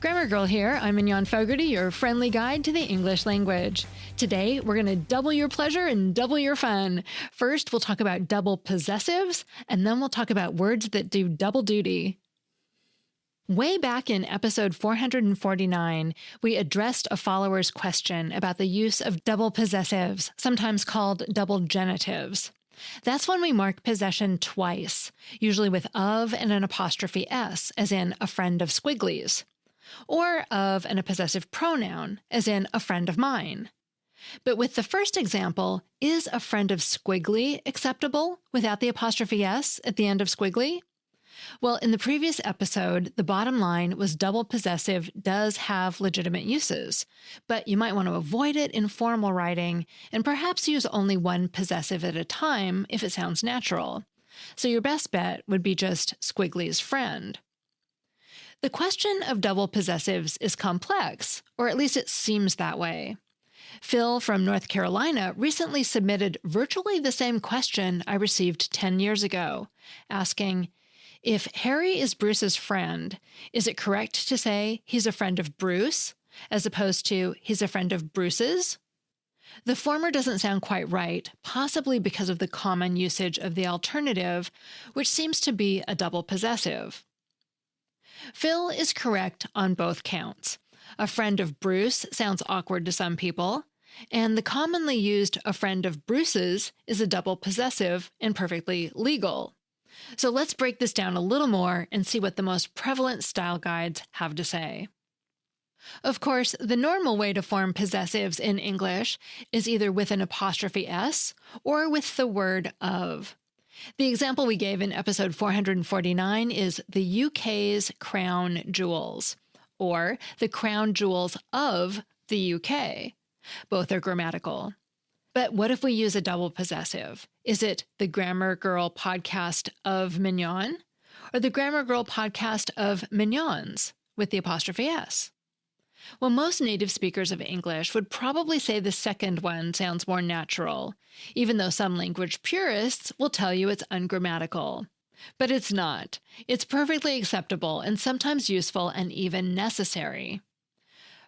Grammar Girl here. I'm Mignon Fogarty, your friendly guide to the English language. Today, we're going to double your pleasure and double your fun. First, we'll talk about double possessives, and then we'll talk about words that do double duty. Way back in episode 449, we addressed a follower's question about the use of double possessives, sometimes called double genitives. That's when we mark possession twice, usually with of and an apostrophe s, as in a friend of Squiggly's, or of and a possessive pronoun, as in a friend of mine. But with the first example, is a friend of Squiggly acceptable without the apostrophe s at the end of Squiggly? Well, in the previous episode, the bottom line was double possessive does have legitimate uses, but you might want to avoid it in formal writing and perhaps use only one possessive at a time if it sounds natural. So your best bet would be just Squiggly's friend. The question of double possessives is complex, or at least it seems that way. Phil from North Carolina recently submitted virtually the same question I received 10 years ago, asking, if Harry is Bruce's friend, is it correct to say he's a friend of Bruce, as opposed to he's a friend of Bruce's? The former doesn't sound quite right, possibly because of the common usage of the alternative, which seems to be a double possessive. Phil is correct on both counts. A friend of Bruce sounds awkward to some people, and the commonly used a friend of Bruce's is a double possessive and perfectly legal. So let's break this down a little more and see what the most prevalent style guides have to say. Of course, the normal way to form possessives in English is either with an apostrophe s or with the word of. The example we gave in episode 449 is the UK's crown jewels, or the crown jewels of the UK. Both are grammatical. But what if we use a double possessive? Is it the Grammar Girl podcast of Mignon, or the Grammar Girl podcast of Mignons with the apostrophe s? Well, most native speakers of English would probably say the second one sounds more natural, even though some language purists will tell you it's ungrammatical. But it's not. It's perfectly acceptable and sometimes useful and even necessary.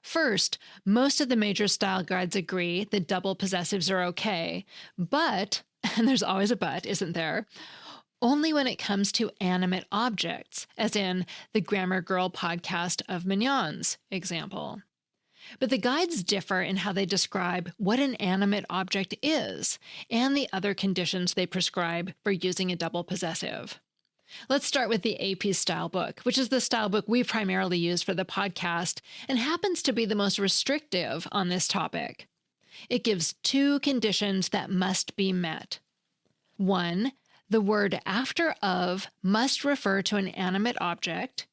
First, most of the major style guides agree that double possessives are okay, but, and there's always a but, isn't there? Only when it comes to animate objects, as in the Grammar Girl podcast of Mignon's example. But the guides differ in how they describe what an animate object is and the other conditions they prescribe for using a double possessive. Let's start with the AP Style Book, which is the style book we primarily use for the podcast and happens to be the most restrictive on this topic. It gives two conditions that must be met. 1, the word after of must refer to an animate object,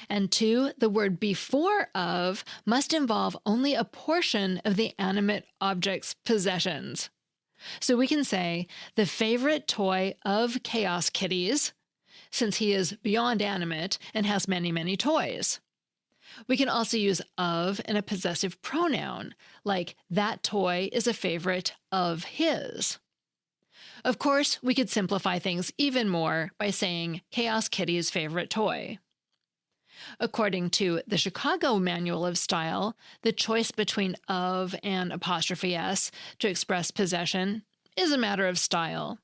and 2, the word before of must involve only a portion of the animate object's possessions. So we can say, the favorite toy of Chaos Kitties, since he is beyond animate and has many, many toys. We can also use of in a possessive pronoun, like that toy is a favorite of his. Of course, we could simplify things even more by saying Chaos Kitty's favorite toy. According to the Chicago Manual of Style, the choice between of and apostrophe s to express possession is a matter of style.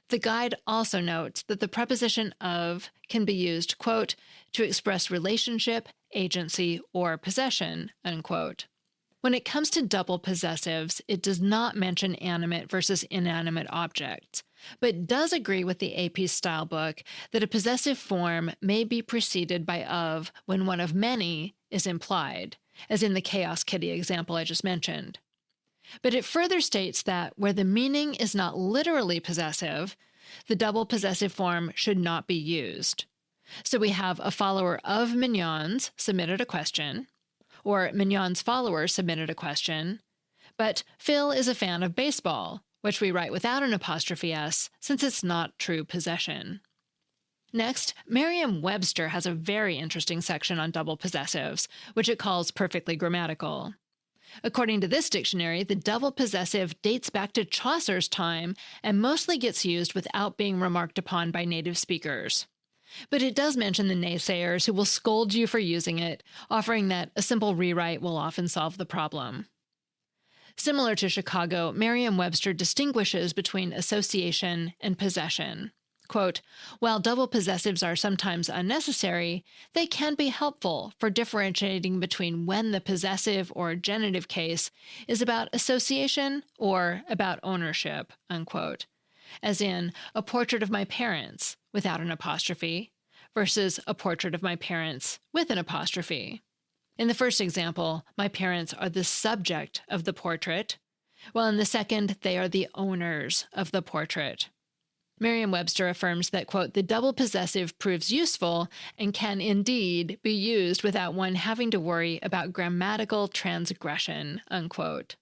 The guide also notes that the preposition of can be used, quote, to express relationship, agency, or possession, unquote. When it comes to double possessives, it does not mention animate versus inanimate objects, but does agree with the AP Style Book that a possessive form may be preceded by of when one of many is implied, as in the Chaos Kitty example I just mentioned. But it further states that where the meaning is not literally possessive, the double possessive form should not be used. So we have a follower of Mignon's submitted a question, or Mignon's follower submitted a question, but Phil is a fan of baseball, which we write without an apostrophe s since it's not true possession. Next, Merriam-Webster has a very interesting section on double possessives, which it calls perfectly grammatical. According to this dictionary, the double possessive dates back to Chaucer's time and mostly gets used without being remarked upon by native speakers. But it does mention the naysayers who will scold you for using it, offering that a simple rewrite will often solve the problem. Similar to Chicago, Merriam-Webster distinguishes between association and possession. Quote, while double possessives are sometimes unnecessary, they can be helpful for differentiating between when the possessive or genitive case is about association or about ownership, unquote. As in, a portrait of my parents without an apostrophe versus a portrait of my parents with an apostrophe. In the first example, my parents are the subject of the portrait, while in the second, they are the owners of the portrait. Merriam-Webster affirms that, quote, the double possessive proves useful and can indeed be used without one having to worry about grammatical transgression, unquote.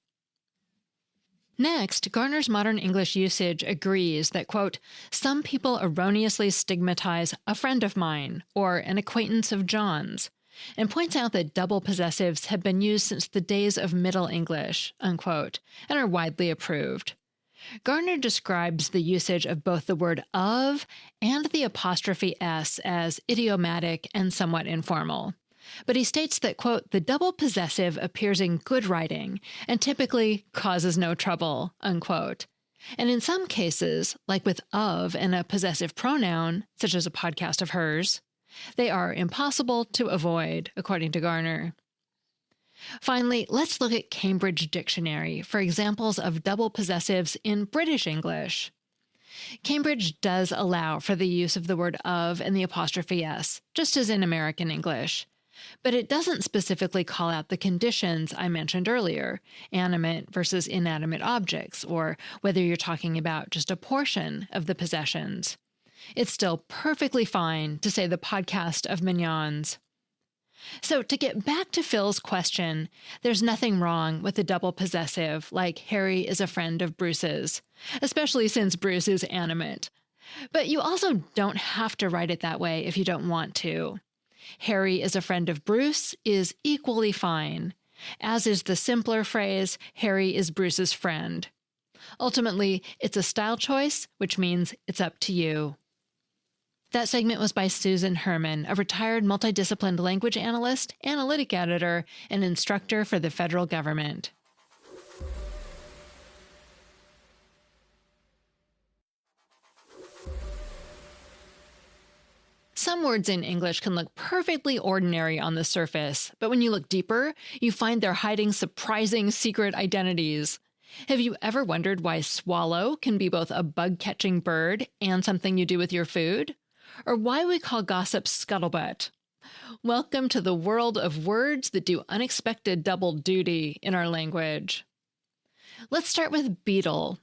Next, Garner's modern English usage agrees that, quote, some people erroneously stigmatize a friend of mine or an acquaintance of John's, and points out that double possessives have been used since the days of Middle English, unquote, and are widely approved. Garner describes the usage of both the word of and the apostrophe s as idiomatic and somewhat informal. But he states that, quote, the double possessive appears in good writing and typically causes no trouble, unquote. And in some cases, like with of and a possessive pronoun, such as a podcast of hers, they are impossible to avoid, according to Garner. Finally, let's look at Cambridge Dictionary for examples of double possessives in British English. Cambridge does allow for the use of the word of and the apostrophe s, just as in American English. But it doesn't specifically call out the conditions I mentioned earlier, animate versus inanimate objects, or whether you're talking about just a portion of the possessions. It's still perfectly fine to say the podcast of Mignons. So to get back to Phil's question, there's nothing wrong with a double possessive like Harry is a friend of Bruce's, especially since Bruce is animate. But you also don't have to write it that way if you don't want to. Harry is a friend of Bruce is equally fine, as is the simpler phrase, Harry is Bruce's friend. Ultimately, it's a style choice, which means it's up to you. That segment was by Susan Herman, a retired multidisciplined language analyst, analytic editor, and instructor for the federal government. Some words in English can look perfectly ordinary on the surface, but when you look deeper, you find they're hiding surprising secret identities. Have you ever wondered why swallow can be both a bug-catching bird and something you do with your food? Or why we call gossip scuttlebutt? Welcome to the world of words that do unexpected double duty in our language. Let's start with beetle.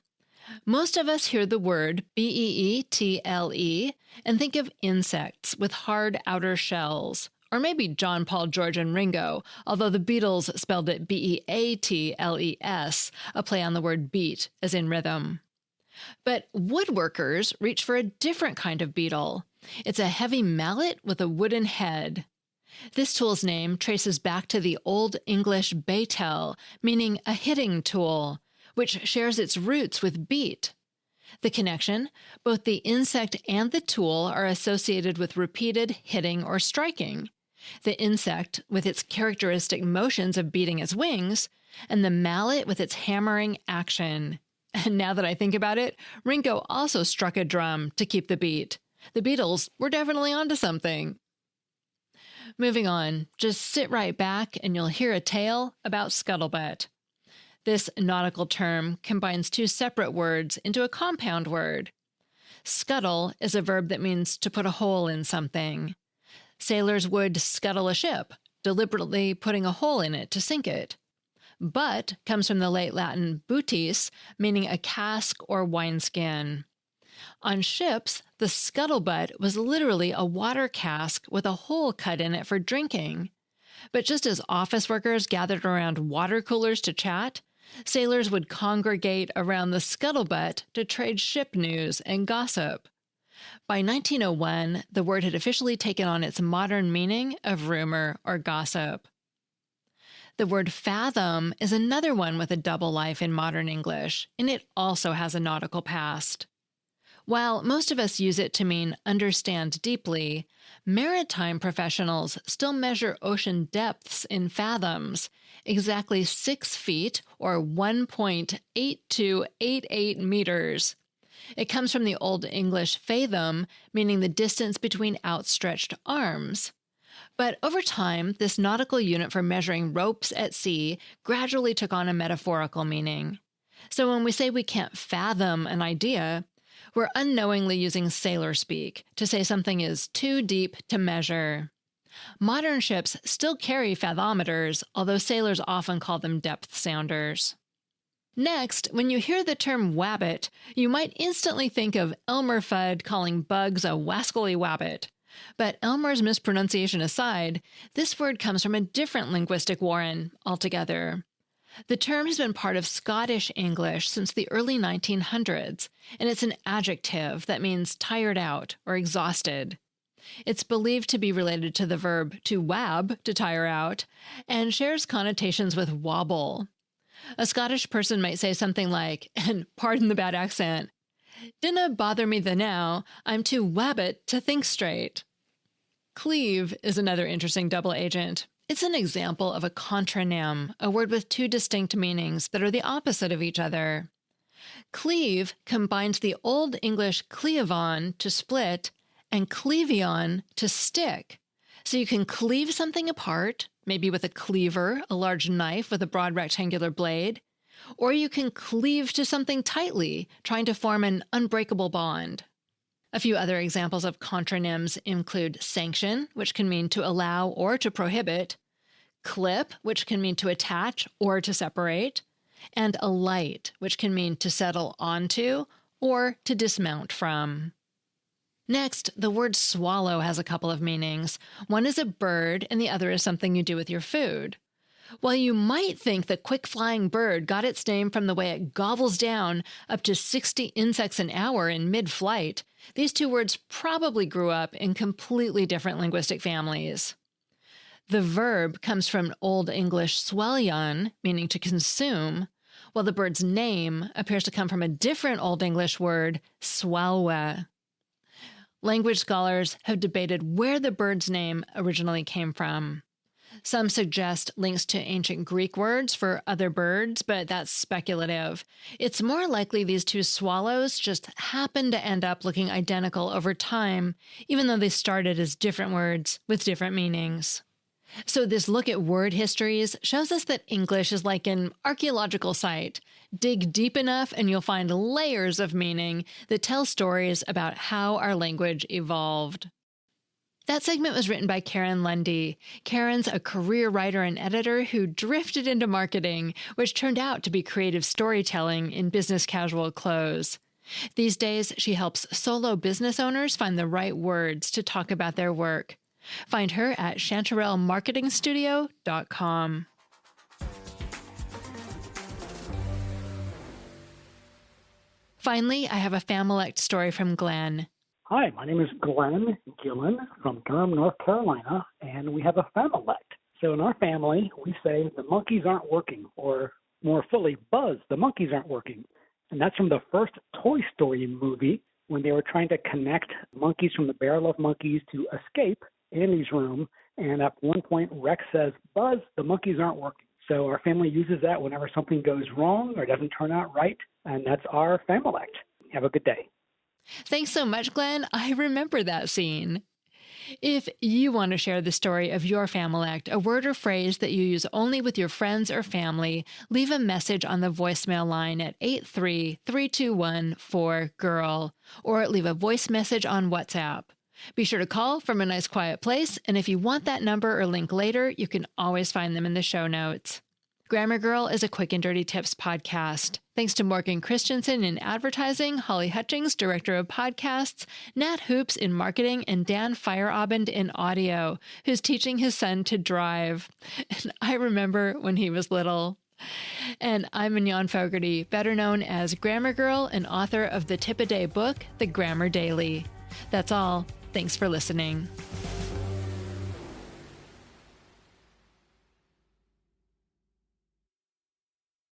Most of us hear the word B-E-E-T-L-E and think of insects with hard outer shells, or maybe John, Paul, George, and Ringo, although the Beatles spelled it B-E-A-T-L-E-S, a play on the word beat, as in rhythm. But woodworkers reach for a different kind of beetle. It's a heavy mallet with a wooden head. This tool's name traces back to the Old English beetle, meaning a hitting tool, which shares its roots with beat. The connection, both the insect and the tool are associated with repeated hitting or striking. The insect with its characteristic motions of beating its wings, and the mallet with its hammering action. And now that I think about it, Ringo also struck a drum to keep the beat. The Beatles were definitely onto something. Moving on, just sit right back and you'll hear a tale about scuttlebutt. This nautical term combines two separate words into a compound word. Scuttle is a verb that means to put a hole in something. Sailors would scuttle a ship, deliberately putting a hole in it to sink it. Butt comes from the late Latin butis, meaning a cask or wineskin. On ships, the scuttlebutt was literally a water cask with a hole cut in it for drinking. But just as office workers gathered around water coolers to chat, sailors would congregate around the scuttlebutt to trade ship news and gossip. By 1901, the word had officially taken on its modern meaning of rumor or gossip. The word fathom is another one with a double life in modern English, and it also has a nautical past. While most of us use it to mean understand deeply, maritime professionals still measure ocean depths in fathoms, exactly 6 feet or 1.8288 meters. It comes from the Old English fathom, meaning the distance between outstretched arms. But over time, this nautical unit for measuring ropes at sea gradually took on a metaphorical meaning. So when we say we can't fathom an idea, we're unknowingly using sailor speak to say something is too deep to measure. Modern ships still carry fathometers, although sailors often call them depth sounders. Next, when you hear the term wabbit, you might instantly think of Elmer Fudd calling bugs a wascally wabbit. But Elmer's mispronunciation aside, this word comes from a different linguistic warren altogether. The term has been part of Scottish English since the early 1900s, and it's an adjective that means tired out or exhausted. It's believed to be related to the verb to wab, to tire out, and shares connotations with wobble. A Scottish person might say something like, and pardon the bad accent, "Dinna bother me the now, I'm too wabbit to think straight." Cleave is another interesting double agent. It's an example of a contronym, a word with two distinct meanings that are the opposite of each other. Cleave combines the Old English cleavon, to split, and cleavion, to stick. So you can cleave something apart, maybe with a cleaver, a large knife with a broad rectangular blade, or you can cleave to something tightly, trying to form an unbreakable bond. A few other examples of contronyms include sanction, which can mean to allow or to prohibit, clip, which can mean to attach or to separate, and alight, which can mean to settle onto or to dismount from. Next, the word swallow has a couple of meanings. One is a bird, and the other is something you do with your food. While you might think the quick-flying bird got its name from the way it gobbles down up to 60 insects an hour in mid-flight, these two words probably grew up in completely different linguistic families. The verb comes from Old English swellion, meaning to consume, while the bird's name appears to come from a different Old English word, swalwe. Language scholars have debated where the bird's name originally came from. Some suggest links to ancient Greek words for other birds, but that's speculative. It's more likely these two swallows just happened to end up looking identical over time, even though they started as different words with different meanings. So this look at word histories shows us that English is like an archaeological site. Dig deep enough and you'll find layers of meaning that tell stories about how our language evolved. That segment was written by Karen Lundy. Karen's a career writer and editor who drifted into marketing, which turned out to be creative storytelling in business casual clothes. These days, she helps solo business owners find the right words to talk about their work. Find her at chanterellemarketingstudio.com. Finally, I have a Familect story from Glenn. Hi, my name is Glenn Gillen from Durham, North Carolina, and we have a Familect. So in our family, we say the monkeys aren't working, or more fully, Buzz, the monkeys aren't working. And that's from the first Toy Story movie when they were trying to connect monkeys from the Barrel of Monkeys to escape Andy's room. And at one point, Rex says, Buzz, the monkeys aren't working. So our family uses that whenever something goes wrong or doesn't turn out right, and that's our Familect. Have a good day. Thanks so much, Glenn. I remember that scene. If you want to share the story of your Familect, a word or phrase that you use only with your friends or family, leave a message on the voicemail line at 83321-4GIRL, or leave a voice message on WhatsApp. Be sure to call from a nice quiet place, and if you want that number or link later, you can always find them in the show notes. Grammar Girl is a quick and dirty tips podcast. Thanks to Morgan Christianson in advertising, Holly Hutchings, director of podcasts, Nat Hoops in marketing, and Dan Feierabend in audio, who's teaching his son to drive. And I remember when he was little. And I'm Mignon Fogarty, better known as Grammar Girl and author of the tip-a-day book, The Grammar Daily. That's all. Thanks for listening.